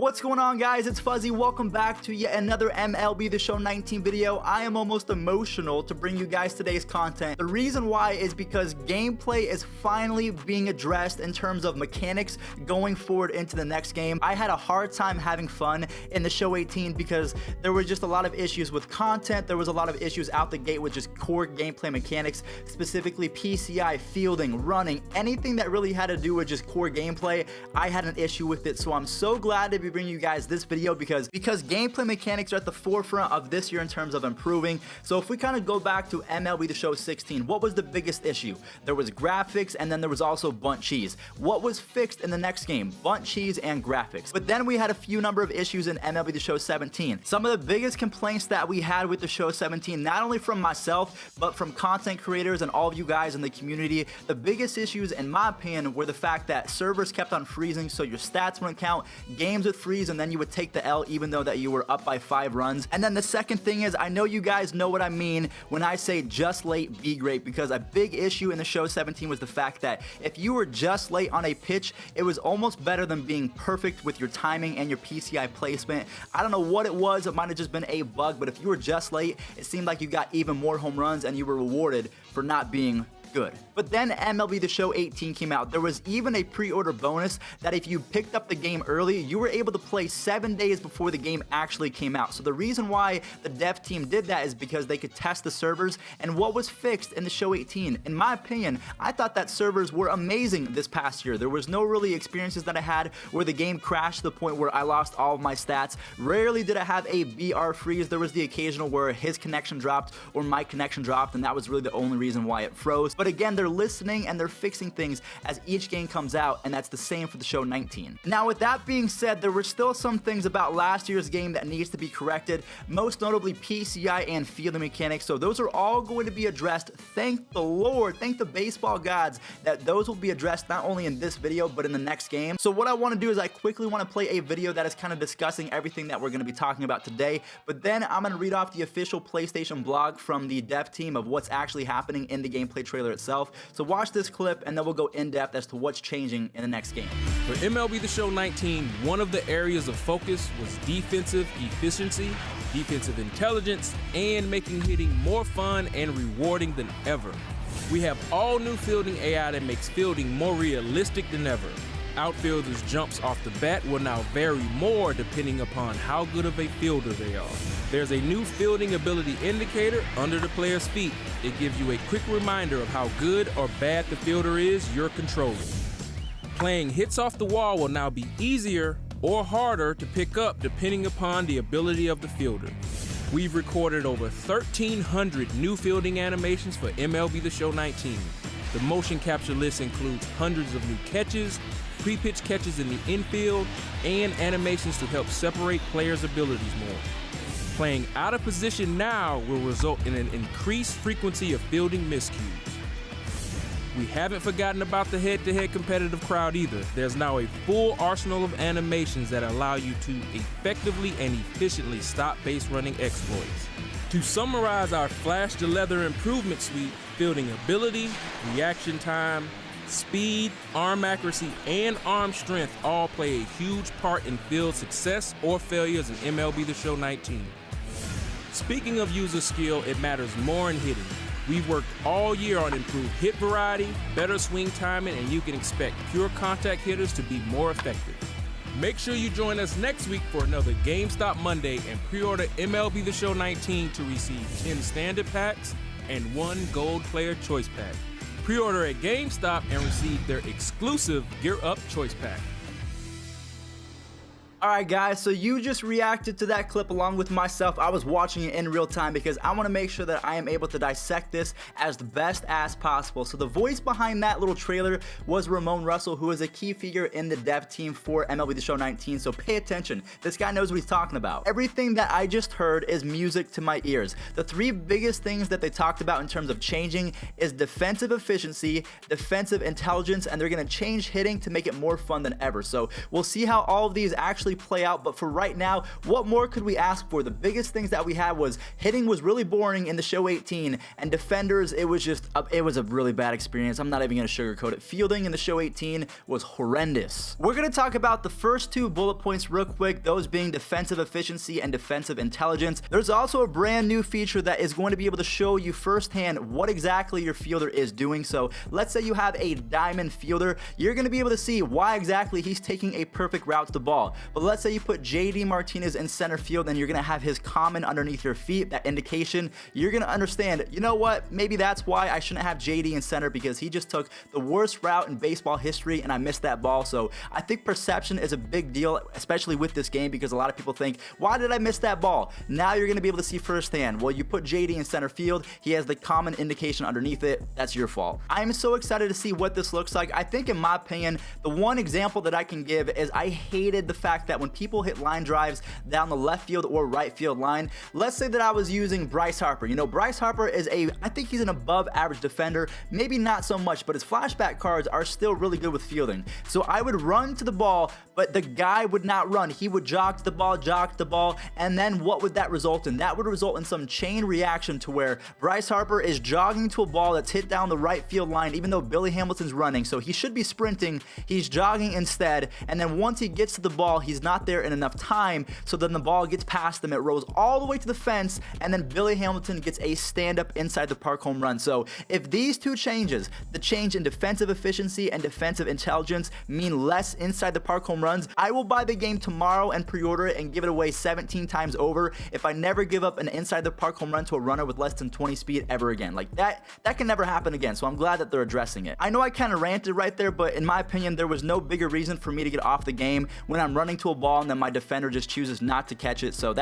What's going on, guys? It's Fuzzy. Welcome back to yet another MLB The Show 19 video. I am almost emotional to bring you guys today's content. The reason why is because gameplay is finally being addressed in terms of mechanics going forward into the next game. I had a hard time having fun in the Show 18 because there were just a lot of issues with content. There was a lot of issues out the gate with just core gameplay mechanics, specifically PCI, fielding, running, anything that really had to do with just core gameplay. I had an issue with it, so I'm so glad to be bringing you guys this video because gameplay mechanics are at the forefront of this year in terms of improving. So if we kind of go back to MLB The Show 16, what was the biggest issue? There was graphics, and then there was also bunt cheese. What was fixed in the next game? Bunt cheese and graphics. But then we had a few number of issues in MLB The Show 17. Some of the biggest complaints that we had with The Show 17, not only from myself, but from content creators and all of you guys in the community, the biggest issues, in my opinion, were the fact that servers kept on freezing, so your stats wouldn't count, games would freeze, and then you would take the L even though that you were up by 5 runs. And then the second thing is, I know you guys know what I mean when I say just late, be great, because a big issue in the Show 17 was the fact that if you were just late on a pitch, it was almost better than being perfect with your timing and your PCI placement. I don't know what it was, it might have just been a bug, but if you were just late, it seemed like you got even more home runs and you were rewarded for not being good. But then MLB The Show 18 came out. There was even a pre-order bonus that if you picked up the game early, you were able to play 7 days before the game actually came out. So the reason why the dev team did that is because they could test the servers and what was fixed in the Show 18. In my opinion, I thought that servers were amazing this past year. There was no really experiences that I had where the game crashed to the point where I lost all of my stats. Rarely did I have a BR freeze. There was the occasional where his connection dropped or my connection dropped, and that was really the only reason why it froze. But again, they're listening and they're fixing things as each game comes out, and that's the same for the Show 19. Now, with that being said, there were still some things about last year's game that needs to be corrected, most notably PCI and fielding mechanics, so those are all going to be addressed. Thank the Lord, thank the baseball gods that those will be addressed not only in this video, but in the next game. So what I want to do is I quickly want to play a video that is kind of discussing everything that we're going to be talking about today, but then I'm going to read off the official PlayStation blog from the dev team of what's actually happening in the gameplay trailer itself. So watch this clip and then we'll go in depth as to what's changing in the next game. For MLB The Show 19, one of the areas of focus was defensive efficiency, defensive intelligence, and making hitting more fun and rewarding than ever. We have all new fielding AI that makes fielding more realistic than ever. Outfielders' jumps off the bat will now vary more depending upon how good of a fielder they are. There's a new fielding ability indicator under the player's feet. It gives you a quick reminder of how good or bad the fielder is you're controlling. Playing hits off the wall will now be easier or harder to pick up depending upon the ability of the fielder. We've recorded over 1,300 new fielding animations for MLB The Show 19. The motion capture list includes hundreds of new catches, pre-pitch catches in the infield, and animations to help separate players' abilities more. Playing out of position now will result in an increased frequency of fielding miscues. We haven't forgotten about the head-to-head competitive crowd either. There's now a full arsenal of animations that allow you to effectively and efficiently stop base running exploits. To summarize our Flash to Leather improvement suite, fielding ability, reaction time, speed, arm accuracy, and arm strength all play a huge part in field success or failures in MLB The Show 19. Speaking of user skill, it matters more in hitting. We've worked all year on improved hit variety, better swing timing, and you can expect pure contact hitters to be more effective. Make sure you join us next week for another GameStop Monday and pre-order MLB The Show 19 to receive 10 standard packs and 1 gold player choice pack. Pre-order at GameStop and receive their exclusive Gear Up choice pack. Alright guys, so you just reacted to that clip along with myself. I was watching it in real time because I want to make sure that I am able to dissect this as the best as possible. So the voice behind that little trailer was Ramon Russell, who is a key figure in the dev team for MLB The Show 19, so pay attention. This guy knows what he's talking about. Everything that I just heard is music to my ears. The 3 biggest things that they talked about in terms of changing is defensive efficiency, defensive intelligence, and they're going to change hitting to make it more fun than ever. So we'll see how all of these actually eventually play out, but for right now, what more could we ask for? The biggest things that we had was hitting was really boring in the show 18, and defenders, it was a really bad experience. I'm not even gonna sugarcoat it. Fielding in the show 18 was horrendous. We're gonna talk about the first two bullet points real quick, those being defensive efficiency and defensive intelligence. There's also a brand new feature that is going to be able to show you firsthand what exactly your fielder is doing. So let's say you have a diamond fielder, you're gonna be able to see why exactly he's taking a perfect route to the ball. But let's say you put JD Martinez in center field and you're gonna have his common underneath your feet, that indication, you're gonna understand, you know what, maybe that's why I shouldn't have JD in center, because he just took the worst route in baseball history and I missed that ball. So I think perception is a big deal, especially with this game, because a lot of people think, why did I miss that ball? Now you're gonna be able to see firsthand. Well, you put JD in center field, he has the common indication underneath it, that's your fault. I'm so excited to see what this looks like. I think in my opinion, the one example that I can give is I hated the fact that when people hit line drives down the left field or right field line, let's say that I was using Bryce Harper. You know, Bryce Harper is I think he's an above average defender, maybe not so much, but his flashback cards are still really good with fielding. So I would run to the ball, but the guy would not run. He would jog to the ball, and then what would that result in? That would result in some chain reaction to where Bryce Harper is jogging to a ball that's hit down the right field line, even though Billy Hamilton's running, so he should be sprinting, he's jogging instead, and then once he gets to the ball, he's not there in enough time, so then the ball gets past him, it rolls all the way to the fence, and then Billy Hamilton gets a stand-up inside the park home run. So if these two changes, the change in defensive efficiency and defensive intelligence, mean less inside the park home runs, I will buy the game tomorrow and pre-order it and give it away 17 times over if I never give up an inside the park home run to a runner with less than 20 speed ever again. Like that can never happen again, so I'm glad that they're addressing it. I know I kind of ranted right there, but in my opinion, there was no bigger reason for me to get off the game when I'm running to a ball and then my defender just chooses not to catch it, so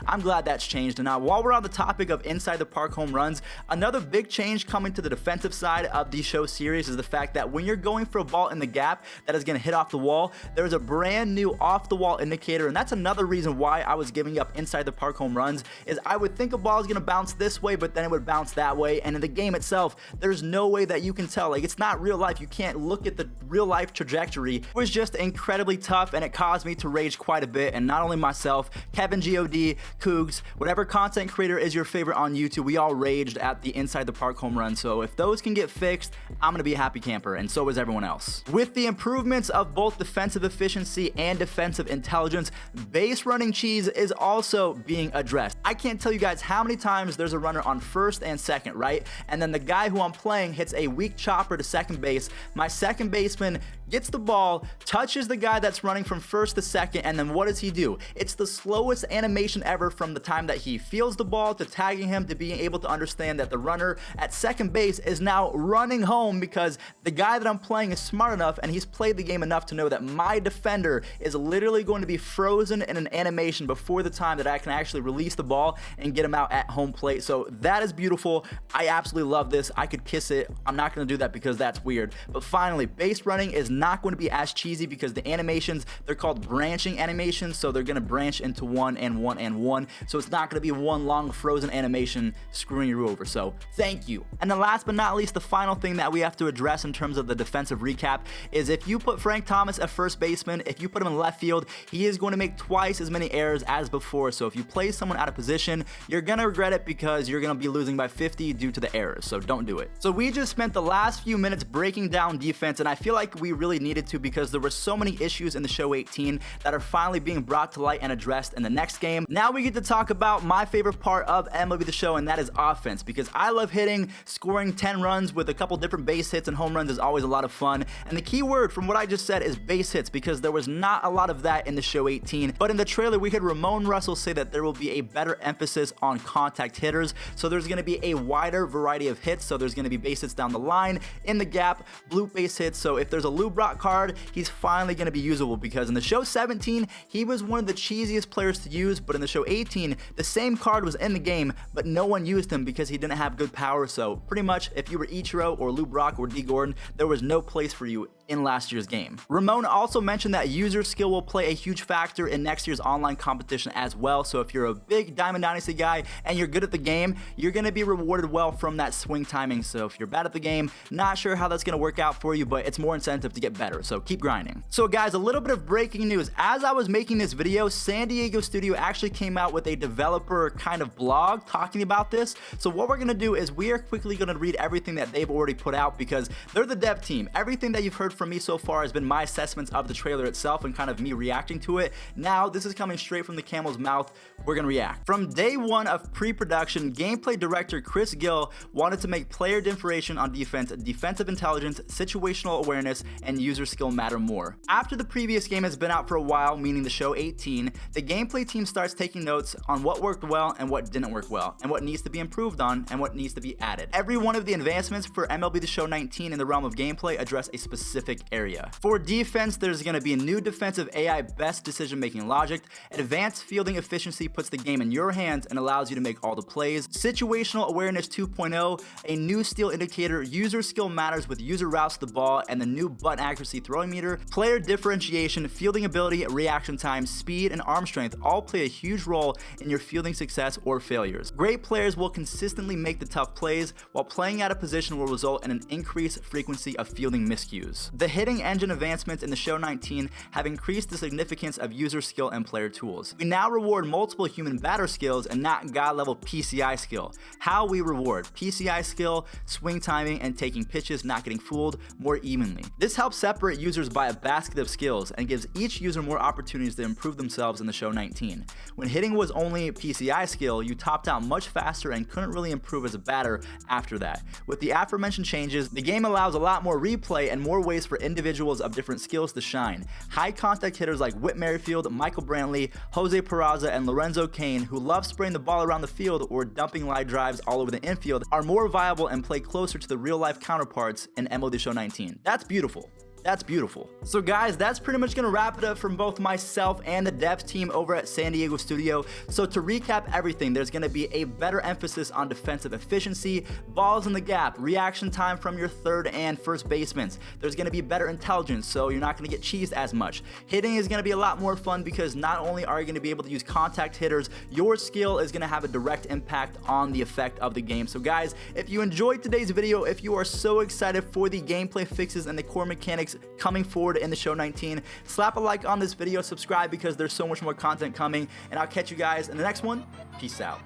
I'm glad that's changed. And now, while we're on the topic of inside the park home runs, another big change coming to the defensive side of the show series is the fact that when you're going for a ball in the gap that is going to hit off the wall, there's a brand new off the wall indicator, and that's another reason why I was giving up inside the park home runs, is I would think a ball is going to bounce this way, but then it would bounce that way, and in the game itself, there's no way that you can tell. Like, it's not real life. You can't look at the real life trajectory. It was just incredibly tough, and it caused me to rage quite a bit, and not only myself, Kevin GOD, Cougs, whatever content creator is your favorite on YouTube, we all raged at the inside the park home run. So if those can get fixed, I'm gonna be a happy camper, and so is everyone else. With the improvements of both defensive efficiency and defensive intelligence, base running cheese is also being addressed. I can't tell you guys how many times there's a runner on first and second, right? And then the guy who I'm playing hits a weak chopper to second base. My second baseman gets the ball, touches the guy that's running from first to second, and then what does he do? It's the slowest animation ever, from the time that he feels the ball to tagging him to being able to understand that the runner at second base is now running home, because the guy that I'm playing is smart enough and he's played the game enough to know that my defender is literally going to be frozen in an animation before the time that I can actually release the ball and get him out at home plate. So that is beautiful. I absolutely love this. I could kiss it. I'm not going to do that because that's weird. But finally, base running is not going to be as cheesy, because the animations, they're called branching animations, so they're going to branch into one and one and one, so it's not going to be one long frozen animation screwing you over. So thank you. And then last but not least, the final thing that we have to address in terms of the defensive recap is if you put Frank Thomas at first baseman, if you put him in left field, he is going to make twice as many errors as before. So if you play someone out of position, you're going to regret it, because you're going to be losing by 50 due to the errors, so don't do it. So we just spent the last few minutes breaking down defense, and I feel like we really needed to, because there were so many issues in the show 18 that are finally being brought to light and addressed in the next game. Now we get to talk about my favorite part of MLB The Show, and that is offense, because I love hitting. Scoring 10 runs with a couple different base hits and home runs is always a lot of fun, and the key word from what I just said is base hits, because there was not a lot of that in the show 18, but in the trailer we heard Ramon Russell say that there will be a better emphasis on contact hitters, so there's going to be a wider variety of hits. So there's going to be base hits down the line, in the gap, bloop base hits. So if there's a Lou Brock card, he's finally going to be usable, because in the show 17 he was one of the cheesiest players to use, but in the show 18 the same card was in the game, but no one used him because he didn't have good power. So pretty much if you were Ichiro or Lou Brock or D Gordon, there was no place for you in last year's game. Ramon also mentioned that user skill will play a huge factor in next year's online competition as well. So if you're a big Diamond Dynasty guy and you're good at the game, you're going to be rewarded well from that swing timing. So if you're bad at the game, not sure how that's going to work out for you, but it's more incentive to get better. So keep grinding. So guys, a little bit of breaking news. news. As I was making this video, San Diego Studio actually came out with a developer kind of blog talking about this. So what we're gonna do is we are quickly gonna read everything that they've already put out because they're the dev team. Everything that you've heard from me so far has been my assessments of the trailer itself and kind of me reacting to it. Now, this is coming straight from the camel's mouth. We're gonna react. From day one of pre-production, gameplay director Chris Gill wanted to make player differentiation on defense, defensive intelligence, situational awareness, and user skill matter more. After the previous game has been out for a while, meaning the show 18, the gameplay team starts taking notes on what worked well and what didn't work well, and what needs to be improved on and what needs to be added. Every one of the advancements for MLB The Show 19 in the realm of gameplay address a specific area. For defense, there's going to be a new defensive AI best decision-making logic. Advanced fielding efficiency puts the game in your hands and allows you to make all the plays. Situational awareness 2.0, a new steal indicator, user skill matters with user routes to the ball, and the new butt accuracy throwing meter. Player differentiation, fielding ability, reaction time, speed, and arm strength all play a huge role in your fielding success or failures. Great players will consistently make the tough plays, while playing out of position will result in an increased frequency of fielding miscues. The hitting engine advancements in the show 19 have increased the significance of user skill and player tools. We now reward multiple human batter skills and not god level PCI skill. How we reward PCI skill, swing timing, and taking pitches, not getting fooled, more evenly. This helps separate users by a basket of skills and gives each user more opportunities to improve themselves in the show 19. When hitting was only PCI skill, you topped out much faster and couldn't really improve as a batter after that. With the aforementioned changes, the game allows a lot more replay and more ways for individuals of different skills to shine. High contact hitters like Whit Merrifield, Michael Brantley, Jose Peraza, and Lorenzo Cain, who love spraying the ball around the field or dumping line drives all over the infield, are more viable and play closer to the real life counterparts in MLB The Show 19. That's beautiful. That's beautiful. So guys, that's pretty much gonna wrap it up from both myself and the devs team over at San Diego Studio. So to recap everything, there's gonna be a better emphasis on defensive efficiency, balls in the gap, reaction time from your third and first basemen. There's gonna be better intelligence, so you're not gonna get cheesed as much. Hitting is gonna be a lot more fun because not only are you gonna be able to use contact hitters, your skill is gonna have a direct impact on the effect of the game. So guys, if you enjoyed today's video, if you are so excited for the gameplay fixes and the core mechanics coming forward in the show 19, slap a like on this video, subscribe because there's so much more content coming, and I'll catch you guys in the next one. Peace out.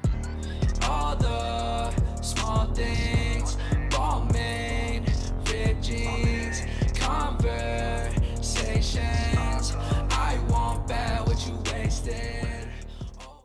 All the small things, ball man.